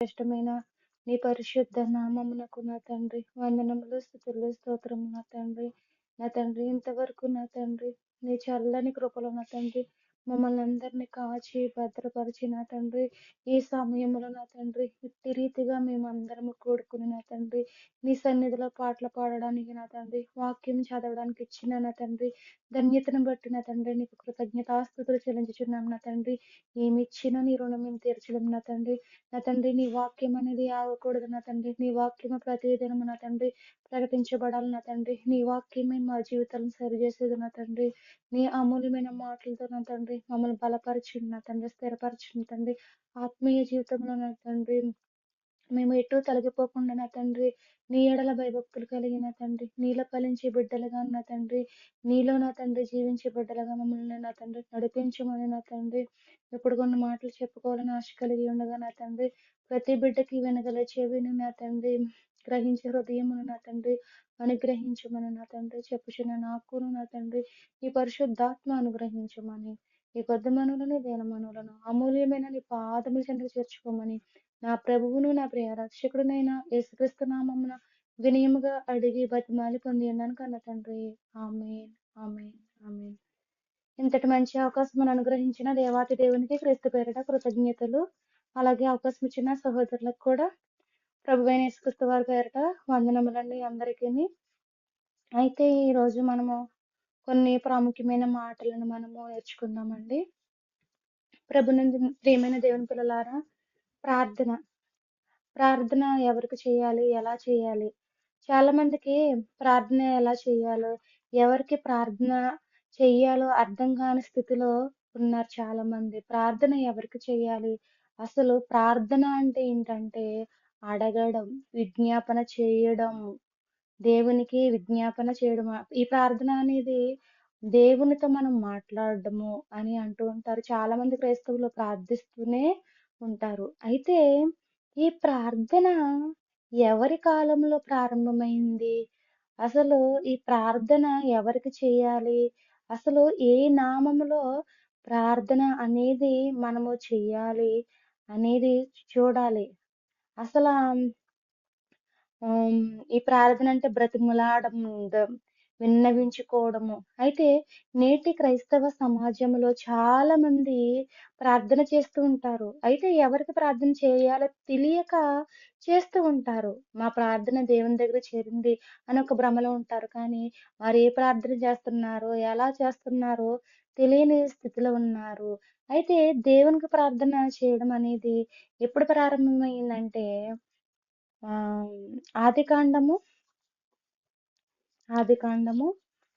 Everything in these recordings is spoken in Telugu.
శ్రేష్టమైన నీ పరిశుద్ధ నామమునకు నా తండ్రి వందనములు, స్తుతులు, స్తోత్రము నా తండ్రి. నా తండ్రి ఇంతవరకు నా తండ్రి నీ చల్లని కృపలో నా తండ్రి మమ్మల్ని అందరినీ కాచి భద్రపరిచి నా తండ్రి ఈ సమయంలో నా తండ్రి ఇట్టి రీతిగా మేమందరము కూడుకుని నా తండ్రి నీ సన్నిధిలో పాటలు పాడడానికి నా తండ్రి వాక్యం చదవడానికి ఇచ్చిన నా తండ్రి ధన్యతను బట్టి నా తండ్రి నీకు కృతజ్ఞతాస్తుతులు చెల్లించుచున్నాం నా తండ్రి. ఏమి ఇచ్చినా నీ రుణం మేము తీర్చలేము నా తండ్రి. నా తండ్రి నీ వాక్యం అనేది ఆగకూడదు నా తండ్రి. నీ వాక్యము ప్రతిదినము నా తండ్రి ప్రకటించబడాలి నా తండ్రి. నీ వాక్యమే మా జీవితాలను సరిచేసేది నా తండ్రి. నీ అమూల్యమైన మాటలతో నా తండ్రి మమ్మల్ని బలపరిచింది నా తండ్రి, స్థిరపరిచింది తండ్రి. ఆత్మీయ జీవితంలో నా తండ్రి మేము ఎటు తొలగిపోకుండా నా తండ్రి నీ ఎడల భయభక్తులు కలిగిన తండ్రి నీలో ఫలించే బిడ్డలుగా నా తండ్రి నీలో నా తండ్రి జీవించే బిడ్డలుగా మమ్మల్ని నా తండ్రి నడిపించమని నా తండ్రి ఇప్పుడు కొన్ని మాటలు చెప్పుకోవాలని ఆశ కలిగి ఉండగా నా తండ్రి ప్రతి బిడ్డకి వెనగల చెవిని నా తండ్రి గ్రహించే హృదయమును నా తండ్రి అనుగ్రహించమని నా తండ్రి చెప్పుచున్న నాకును నా తండ్రి ఈ పరిశుద్ధాత్మ అనుగ్రహించమని ఈ కొద్ది మనులను దేన మనులను అమూల్యమైన నీ పాదముల చెంతకు చేర్చుకోమని నా ప్రభువును నా ప్రియ రక్షకుడునైన యేసుక్రీస్తు నామమున వినయముగా అడిగి బతిమాలి పొంది ఉన్నాను కన్న తండ్రి. ఆమేన్, ఆమేన్, ఆమేన్. ఇంతటి మంచి అవకాశం అనుగ్రహించిన దేవాతి దేవునికి క్రీస్తు పేరిట కృతజ్ఞతలు. అలాగే అవకాశం ఇచ్చిన సహోదరులకు కూడా ప్రభువైన యేసుక్రీస్తు వారి పేరిట వందనములండి అందరికీ. అయితే ఈ రోజు మనము కొన్ని ప్రాముఖ్యమైన మాటలను మనము నేర్చుకుందామండి. ప్రభునందు ప్రియమైన దేవుని పిల్లలారా, ప్రార్థన ప్రార్థన ఎవరికి చేయాలి? ఎలా చేయాలి? చాలా మందికి ప్రార్థన ఎలా చేయాలో, ఎవరికి ప్రార్థన చెయ్యాలో అర్థం కాని స్థితిలో ఉన్నారు చాలా మంది. ప్రార్థన ఎవరికి చేయాలి? అసలు ప్రార్థన అంటే ఏంటంటే అడగడం, విజ్ఞాపన చేయడం, దేవునికి విజ్ఞాపన చేయడం. ఈ ప్రార్థన అనేది దేవునితో మనం మాట్లాడడము అని అంటూ ఉంటారు. చాలా మంది క్రైస్తవులు ప్రార్థిస్తూనే ఉంటారు. అయితే ఈ ప్రార్థన ఎవరి కాలంలో ప్రారంభమైంది? అసలు ఈ ప్రార్థన ఎవరికి చేయాలి? అసలు ఏ నామములో ప్రార్థన అనేది మనము చెయ్యాలి అనేది చూడాలి. అసల ఆహ్, ఈ ప్రార్థన అంటే బ్రతిమలాడడం, విన్నవించుకోవడము. అయితే నేటి క్రైస్తవ సమాజంలో చాలా మంది ప్రార్థన చేస్తూ ఉంటారు. అయితే ఎవరికి ప్రార్థన చేయాలో తెలియక చేస్తూ ఉంటారు. మా ప్రార్థన దేవుని దగ్గర చేరింది అని ఒక భ్రమలో ఉంటారు. కానీ వారు ఏ ప్రార్థన చేస్తున్నారో, ఎలా చేస్తున్నారో తెలియని స్థితిలో ఉన్నారు. అయితే దేవునికి ప్రార్థన చేయడం అనేది ఎప్పుడు ప్రారంభమైందంటే ఆహ్, ఆదికాండము, ఆదికాండము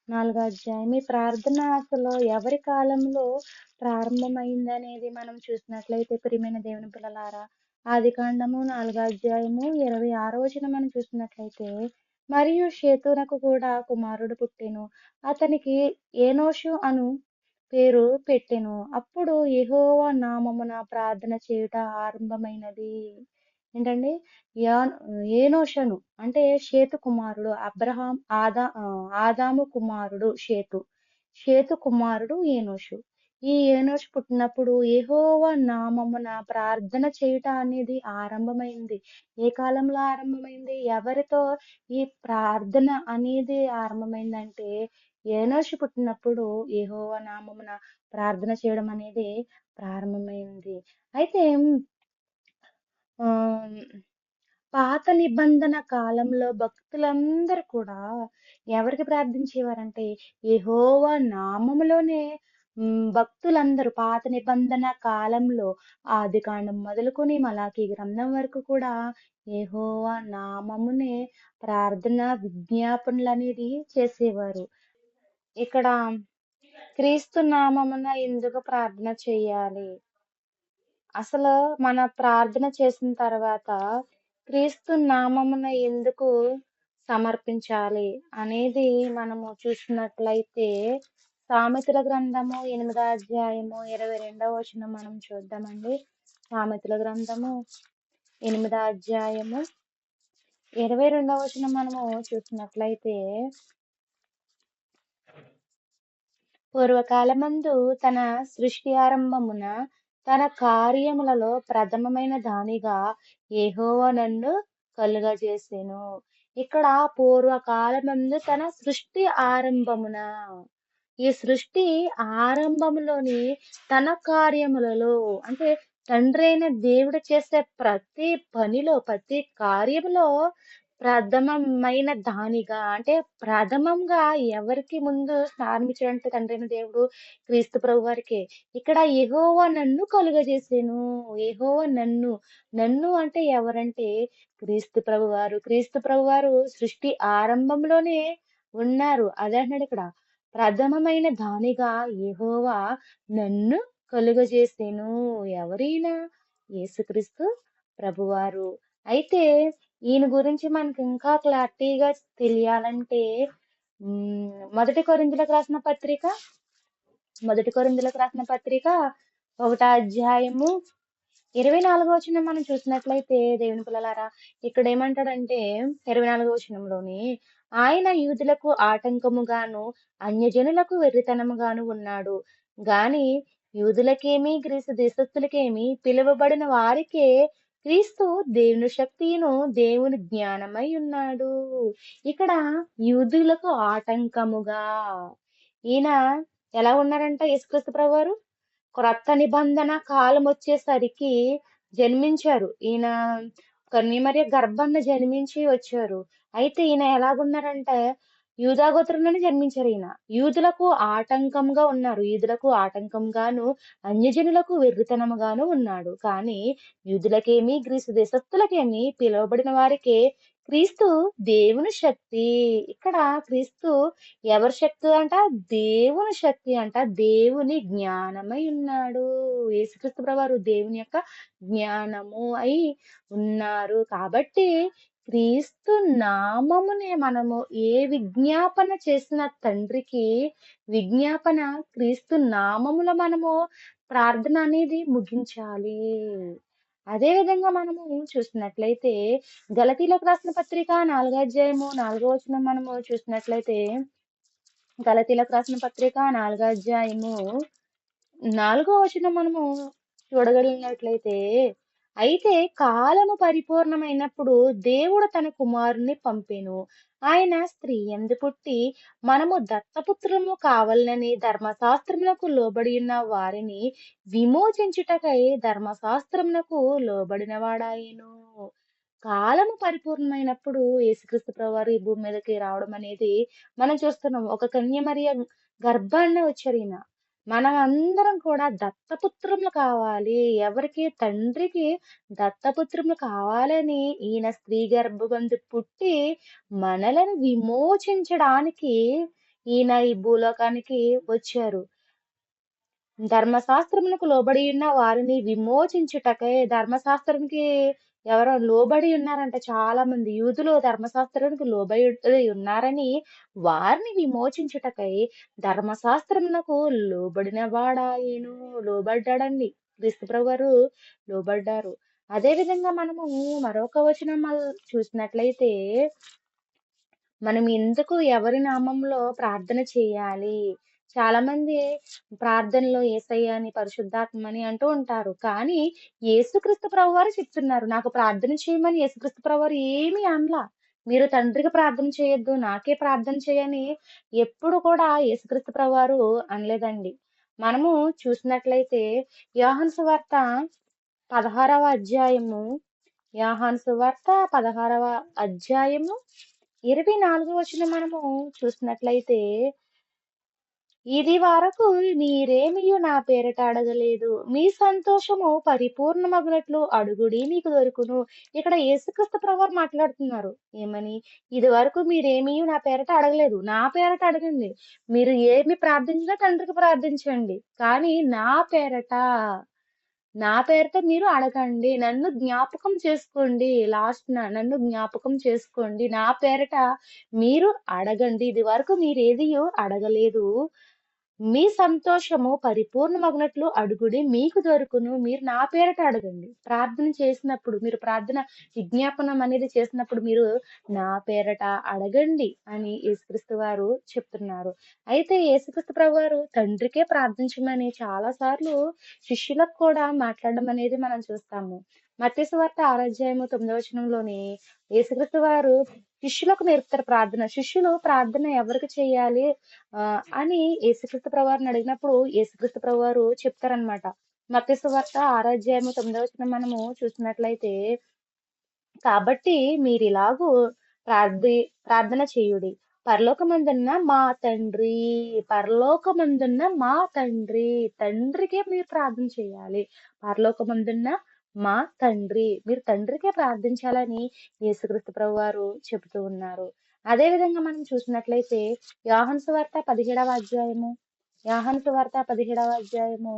4 అధ్యాయం. ఈ ప్రార్థన అసలు ఎవరి కాలంలో ప్రారంభమైందనేది మనం చూసినట్లయితే ప్రియమైన దేవుని పిల్లలారా, ఆదికాండము 4 అధ్యాయము 26వ వచనం మనం చూసినట్లయితే, మరియు షేతునకు కూడా కుమారుడు పుట్టెను. అతనికి ఏనోషు అను పేరు పెట్టెను. అప్పుడు యెహోవా నామమున ప్రార్థన చేయుట ఆరంభమైనది. ఏంటండి? యాన్ ఏనోషను అంటే షేతు కుమారుడు. ఆదాము కుమారుడు షేతు. షేతు కుమారుడు ఏనోషు. ఈ ఏనోషు పుట్టినప్పుడు యెహోవా నామమున ప్రార్థన చేయుట అనేది ఆరంభమైంది. ఏ కాలంలో ఆరంభమైంది? ఎవరితో ఈ ప్రార్థన అనేది ఆరంభమైందంటే ఏనోషు పుట్టినప్పుడు యెహోవా నామమున ప్రార్థన చేయడం అనేది ప్రారంభమైంది. అయితే ఆహ్, పాత నిబంధన కాలంలో భక్తులందరూ కూడా ఎవరికి ప్రార్థించేవారంటే యెహోవా నామములోనే భక్తులందరూ పాత నిబంధన కాలంలో ఆదికాండం మొదలుకొని మలాకీ గ్రంథం వరకు కూడా యెహోవా నామమునే ప్రార్థన విజ్ఞాపనలనేది చేసేవారు. ఇక్కడ క్రీస్తు నామమున ఎందుకు ప్రార్థన చేయాలి? అసలు మన ప్రార్థన చేసిన తర్వాత క్రీస్తు నామమున ఎందుకు సమర్పించాలి అనేది మనము చూసినట్లయితే సామెతల గ్రంథము 8వ అధ్యాయము 22వ వచనం మనం చూద్దామండి. సామెతల గ్రంథము 8వ అధ్యాయము 22వ వచనం మనము చూసినట్లయితే, పూర్వకాలమందు తన సృష్టి ఆరంభమున తన కార్యములలో ప్రథమమైన దానిగా యెహోవా నన్ను కలుగజేసెను. ఇక్కడ పూర్వకాలమందు తన సృష్టి ఆరంభమున, ఈ సృష్టి ఆరంభంలోని తన కార్యములలో అంటే తండ్రైన దేవుడు చేసే ప్రతి పనిలో, ప్రతి కార్యములో ప్రథమమైన దానిగా అంటే ప్రథమంగా ఎవరికి ముందు స్థానమిచ్చాడంటే తండ్రైన దేవుడు క్రీస్తు ప్రభు వారికే. ఇక్కడ యెహోవా నన్ను కలుగజేసెను. యెహోవా నన్ను, నన్ను అంటే ఎవరంటే క్రీస్తు ప్రభువారు. క్రీస్తు ప్రభువారు సృష్టి ఆరంభంలోనే ఉన్నారు. అదే అంటున్నాడిక్కడ. ప్రథమమైన దానిగా యెహోవా నన్ను కలుగజేసెను. ఎవరీయన? యేసుక్రీస్తు ప్రభువారు. అయితే ఈయన గురించి మనకి ఇంకా క్లారిటీగా తెలియాలంటే మొదటి కొరింథీయులకు రాసిన పత్రిక, మొదటి కొరింథీయులకు రాసిన పత్రిక 1వ అధ్యాయము 24వ వచనం మనం చూసినట్లయితే దేవుని పిల్లలారా, ఇక్కడ ఏమంటాడంటే 24వ వచనంలోని ఆయన యూదులకు ఆటంకముగాను అన్యజనులకు వెర్రితనముగాను ఉన్నాడు గాని యూదులకేమి గ్రీసు దేశస్థులకేమి పిలువబడిన వారికే క్రీస్తు దేవుని శక్తియును దేవుని జ్ఞానమై ఉన్నాడు. ఇక్కడ యూదులకు ఆటంకముగా ఈయన ఎలా ఉన్నారంట యేసుక్రీస్తు ప్రభువారు? క్రొత్త నిబంధన కాలం వచ్చేసరికి జన్మించారు. ఈయన కన్యమరియ గర్భంలో జన్మించి వచ్చారు. అయితే ఈయన ఎలాగున్నారంటే యూదా గోత్రంలోనే జన్మించారు ఈయన. యూదులకు ఆటంకంగా ఉన్నారు. యూదులకు ఆటంకంగాను అన్యజనులకు వెర్రితనముగాను ఉన్నాడు. కానీ యూదులకేమి గ్రీసు దేశస్థులకేమి పిలువబడిన వారికే క్రీస్తు దేవుని శక్తి. ఇక్కడ క్రీస్తు ఎవరి శక్తి అంట? దేవుని శక్తి అంట. దేవుని జ్ఞానమై ఉన్నాడు. యేసుక్రీస్తు ప్రభువారు దేవుని యొక్క జ్ఞానము అయి ఉన్నారు. కాబట్టి క్రీస్తు నామమునే మనము ఏ విజ్ఞాపన చేసిన తండ్రికి విజ్ఞాపన క్రీస్తు నామములో మనము ప్రార్థన అనేది ముగించాలి. అదే విధంగా మనము చూసినట్లయితే గలతీలకు రాసిన పత్రిక 4వ అధ్యాయము 4వ వచనం మనము చూసినట్లయితే గలతీలకు రాసిన పత్రిక 4వ అధ్యాయము 4వ వచనం మనము చూడగలిగినట్లయితే అయితే కాలము పరిపూర్ణమైనప్పుడు దేవుడు తన కుమారుని పంపెను. ఆయన స్త్రీ యందు పుట్టి మనము దత్తపుత్రము కావాలని ధర్మశాస్త్రమునకు లోబడి ఉన్న వారిని విమోచించుటకై ధర్మశాస్త్రమునకు లోబడిన వాడాయెను. కాలము పరిపూర్ణమైనప్పుడు యేసుక్రీస్తు ప్రభువారు ఈ భూమి మీదకి రావడం అనేది మనం చూస్తున్నాం. ఒక కన్యమరియ గర్భాన్ని వచ్చారు ఈయన. మనం అందరం కూడా దత్తపుత్రములు కావాలి. ఎవరికి? తండ్రికి దత్తపుత్రములు కావాలని ఈయన స్త్రీ గర్భమందు పుట్టి మనలను విమోచించడానికి ఈయన ఈ భూలోకానికి వచ్చారు. ధర్మశాస్త్రమునకు లోబడి ఉన్న వారిని విమోచించుటకై ధర్మశాస్త్రానికి ఎవరో లోబడి ఉన్నారంట చాలా మంది యూదులు ధర్మశాస్త్రానికి లోబడి ఉన్నారని వారిని విమోచించుటకై ధర్మశాస్త్రమునకు లోబడిన వాడాయను. లోబడ్డాడండి. క్రీస్తు ప్రభువారు లోబడ్డారు. అదే విధంగా మనము మరొక వచనం చూసినట్లయితే మనం ఎందుకు ఎవరి నామంలో ప్రార్థన చేయాలి? చాలా మంది ప్రార్థనలో యేసయ్య అని పరిశుద్ధాత్మ అని అంటూ ఉంటారు. కానీ యేసుక్రీస్తు ప్రభువారు చెప్తున్నారు. నాకు ప్రార్థన చేయమని యేసుక్రీస్తు ప్రభువారు ఏమీ అనలా. మీరు తండ్రికి ప్రార్థన చేయొద్దు, నాకే ప్రార్థన చేయని ఎప్పుడు కూడా యేసుక్రీస్తు ప్రభువారు అనలేదండి. మనము చూసినట్లయితే యోహాను సువార్త 16వ అధ్యాయము, యోహాను సువార్త 16వ అధ్యాయము 24వ వచనం మనము చూసినట్లయితే ఇది వరకు మీరేమియు నా పేరట అడగలేదు. మీ సంతోషము పరిపూర్ణమగునట్లు అడుగుడి మీకు దొరుకును. ఇక్కడ యేసుక్రీస్తు ప్రభువారు మాట్లాడుతున్నారు. ఏమని? ఇది వరకు మీరేమియు నా పేరట అడగలేదు. నా పేరట అడగండి. మీరు ఏమి ప్రార్థించినా తండ్రికి ప్రార్థించండి. కానీ నా పేరట మీరు అడగండి. నన్ను జ్ఞాపకం చేసుకోండి. నన్ను జ్ఞాపకం చేసుకోండి. నా పేరట మీరు అడగండి. ఇది వరకు మీరేదియో అడగలేదు. మీ సంతోషము పరిపూర్ణమగునట్లు అడుగుడి మీకు దొరుకును. మీరు నా పేరట అడగండి. ప్రార్థన చేసినప్పుడు మీరు ప్రార్థన విజ్ఞాపనం అనేది చేసినప్పుడు మీరు నా పేరట అడగండి అని యేసుక్రీస్తు వారు చెప్తున్నారు. అయితే యేసుక్రీస్తు ప్రభువారు తండ్రికే ప్రార్థించమని చాలా సార్లు శిష్యులకు కూడా మాట్లాడడం అనేది మనం చూస్తాము. మత్తయి సువార్త 6 అధ్యాయము 9వ వచనంలోని యేసుక్రీస్తు వారు శిష్యులకు నేర్పుతారు ప్రార్థన. శిష్యులు ప్రార్థన ఎవరికి చేయాలి అని యేసుక్రీస్తు ప్రభువారిని అడిగినప్పుడు యేసుక్రీస్తు ప్రభువారు చెప్తారనమాట. మత్తయి సువార్త 6 అధ్యాయము 9వ వచనం మనము చూసినట్లయితే, కాబట్టి మీరిలాగు ప్రార్థి ప్రార్థన చేయుడి. పరలోకమందున్న మా తండ్రి, పరలోకమందున్న మా తండ్రి, తండ్రికే మీరు ప్రార్థన చేయాలి. పరలోకమందున్న మా తండ్రి, మీరు తండ్రికే ప్రార్థించాలని యేసుక్రీస్తు ప్రభువారు చెబుతూ ఉన్నారు. అదే విధంగా మనం చూసినట్లయితే యోహాను సువార్త 17వ అధ్యాయము, యోహాను సువార్త 17వ అధ్యాయము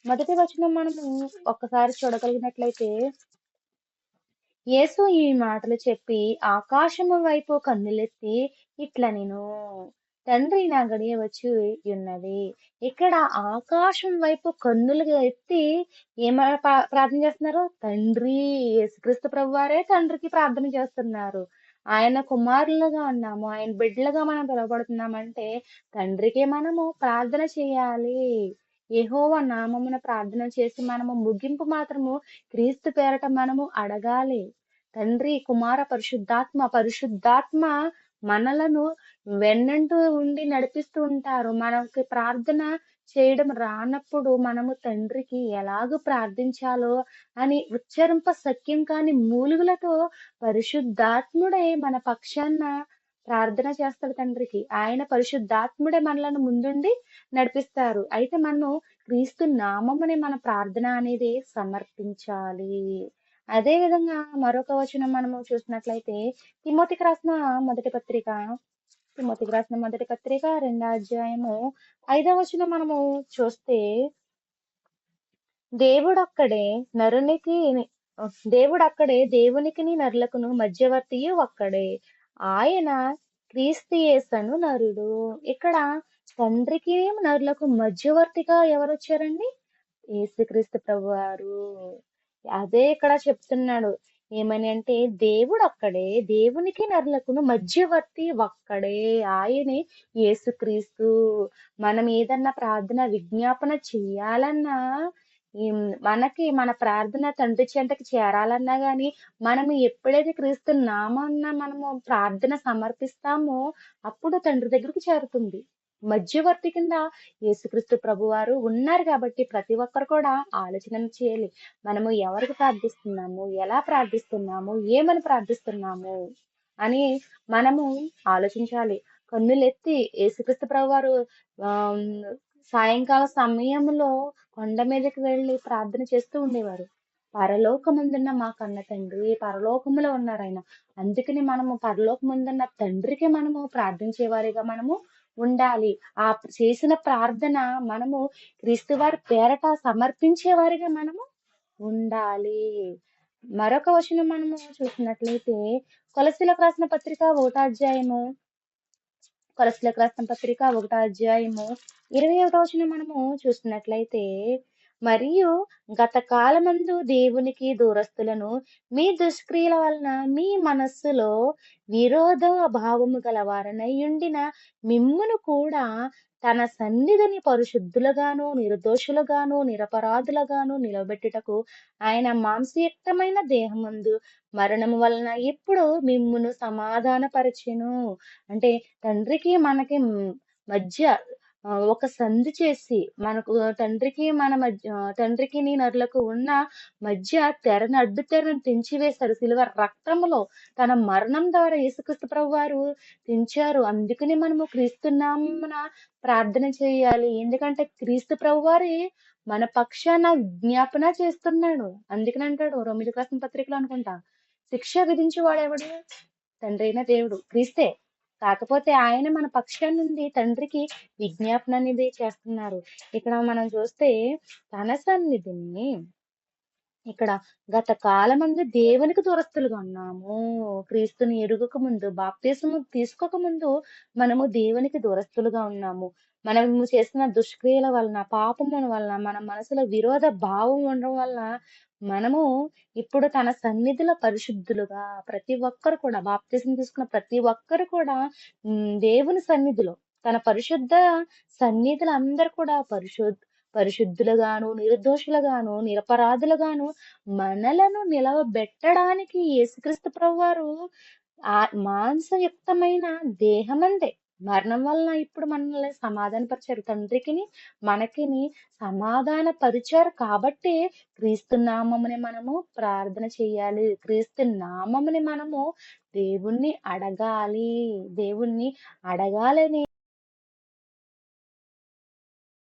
మొదటి వచనం మనము ఒక్కసారి చూడగలిగినట్లయితే, యేసు ఈ మాటలు చెప్పి ఆకాశము వైపు కన్నులెత్తి ఇట్లనెను, తండ్రి నా గడియ వచ్చి ఉన్నది. ఇక్కడ ఆకాశం వైపు కన్నులుగా ఎత్తి ఏమ ప్రార్థన చేస్తున్నారు? తండ్రి, యేసుక్రీస్తు ప్రభువారే తండ్రికి ప్రార్థన చేస్తున్నారు. ఆయన కుమారులుగా ఉన్నాము, ఆయన బిడ్డలుగా మనం పిలువబడుతున్నామంటే తండ్రికి మనము ప్రార్థన చేయాలి. యెహోవా నామమున ప్రార్థన చేసి మనము ముగింపు మాత్రము క్రీస్తు పేరట మనము అడగాలి. తండ్రి, కుమార, పరిశుద్ధాత్మ మనలను వెన్నంటూ ఉండి నడిపిస్తూ ఉంటారు. మనకి ప్రార్థన చేయడం రానప్పుడు మనము తండ్రికి ఎలాగ ప్రార్థించాలో అని ఉచ్చరింప సఖ్యం కాని మూలుగులతో పరిశుద్ధాత్ముడే మన పక్షాన ప్రార్థన చేస్తాడు తండ్రికి. ఆయన పరిశుద్ధాత్ముడే మనలను ముందుండి నడిపిస్తారు. అయితే మనం క్రీస్తు నామమునే మన ప్రార్థన అనేది సమర్పించాలి. అదే విధంగా మరొక వచనం మనము చూసినట్లయితే తిమోతికి రాసిన మొదటి పత్రిక, తిమోతికి రాసిన మొదటి పత్రిక 2వ అధ్యాయము 5వ వచనం మనము చూస్తే, దేవుడొక్కడే నరునికి దేవుడక్కడే దేవునికిని నరులకును మధ్యవర్తియు ఒక్కడే, ఆయన క్రీస్తు యేసను నరుడు. ఇక్కడ తండ్రికి నరులకు మధ్యవర్తిగా ఎవరు వచ్చారండి? యేసుక్రీస్తు ప్రభువారు. అదే ఇక్కడ చెప్తున్నాడు. ఏమని అంటే, దేవుడు ఒక్కడే, దేవునికి నరులకును మధ్యవర్తి ఒక్కడే, ఆయనే యేసుక్రీస్తు. మనం ఏదన్నా ప్రార్థన విజ్ఞాపన చేయాలన్నా మనకి మన ప్రార్థన తండ్రి చెంతకి చేరాలన్నా గాని మనము ఎప్పుడైతే క్రీస్తు నామాన్న మనము ప్రార్థన సమర్పిస్తామో అప్పుడు తండ్రి దగ్గరికి చేరుతుంది. మధ్యవర్తి కింద యేసుక్రీస్తు ప్రభువారు ఉన్నారు కాబట్టి ప్రతి ఒక్కరు కూడా ఆలోచన చేయాలి. మనము ఎవరికి ప్రార్థిస్తున్నాము, ఎలా ప్రార్థిస్తున్నాము, ఏమని ప్రార్థిస్తున్నాము అని మనము ఆలోచించాలి. కన్నులెత్తి యేసుక్రీస్తు ప్రభువారు ఆ సాయంకాల సమయంలో కొండ మీదకి వెళ్ళి ప్రార్థన చేస్తూ ఉండేవారు. పరలోకమందున్న మా కన్న తండ్రి, పరలోకములో ఉన్నారు ఆయన. అందుకని మనము పరలోకమందున్న తండ్రికి మనము ప్రార్థించేవారిగా మనము ఉండాలి. ఆ చేసిన ప్రార్థన మనము క్రీస్తు వారి పేరట సమర్పించేవారిగా మనము ఉండాలి. మరొక వచనం మనము చూసినట్లయితే కొలస్సీలకు రాసిన పత్రిక 1వ అధ్యాయము, కొలస్సీలకు రాసిన పత్రిక 1వ అధ్యాయము 21వ వచనం మనము చూసినట్లయితే, మరియు గత కాలమందు దేవునికి దూరస్తులను మీ దుష్క్రియల వలన మీ మనస్సులో విరోధ భావము గలవారనై ఉండిన మిమ్మును కూడా తన సన్నిధిని పరిశుద్ధులుగాను నిర్దోషులుగాను నిరపరాధులుగాను నిలబెట్టుటకు ఆయన మాంసయుక్తమైన దేహమందు మరణము వలన ఇప్పుడు మిమ్మును సమాధానపరచెను. అంటే తండ్రికి మనకి మధ్య ఒక సంధి చేసి మనకు తండ్రికి నరులకు ఉన్న మధ్య అడ్డు తెరను తెంచివేశారు. సిలువ రక్తములో తన మరణం ద్వారా యేసుక్రీస్తు ప్రభువారు తెంచారు. అందుకని మనము క్రీస్తు నామమున ప్రార్థన చేయాలి. ఎందుకంటే క్రీస్తు ప్రభువారే మన పక్షాన విజ్ఞాపన చేస్తున్నాడు. అందుకని అంటాడు రోమీయులకు రాసిన పత్రికలో అనుకుంటా, శిక్ష విధించేవాడెవడు? తండ్రి అయిన దేవుడు, క్రీస్తే. కాకపోతే ఆయన మన పక్షాన నుండి తండ్రికి విజ్ఞాపన అనేది చేస్తున్నారు. ఇక్కడ మనం చూస్తే తన సన్నిధిని ఇక్కడ గత కాలమందు దేవునికి దూరస్తులుగా ఉన్నాము. క్రీస్తుని ఎరుగక ముందు, బాప్తిసము తీసుకోక ముందు మనము దేవునికి దూరస్తులుగా ఉన్నాము. మనము చేసిన దుష్క్రియల వలన, పాపముల వలన, మన మనసులో విరోధ భావం ఉండడం వలన మనము ఇప్పుడు తన సన్నిధిలో పరిశుద్ధులుగా ప్రతి ఒక్కరు కూడా బాప్తిసం తీసుకున్న ప్రతి ఒక్కరు కూడా దేవుని సన్నిధిలో తన పరిశుద్ధ సన్నిధిలో అందరూ కూడా పరిశుద్ధులుగాను, నిర్దోషులుగాను, నిరపరాధులుగాను మనలను నిలవబెట్టడానికి యేసుక్రీస్తు ప్రభువారు మాంసయుక్తమైన దేహమందే మరణం వలన ఇప్పుడు మనల్ని సమాధానపరిచారు. తండ్రికిని, మనకిని సమాధానపరిచారు కాబట్టి క్రీస్తు నామమున మనము ప్రార్థన చేయాలి. క్రీస్తు నామమున మనము దేవుణ్ణి అడగాలి. దేవుణ్ణి అడగాలని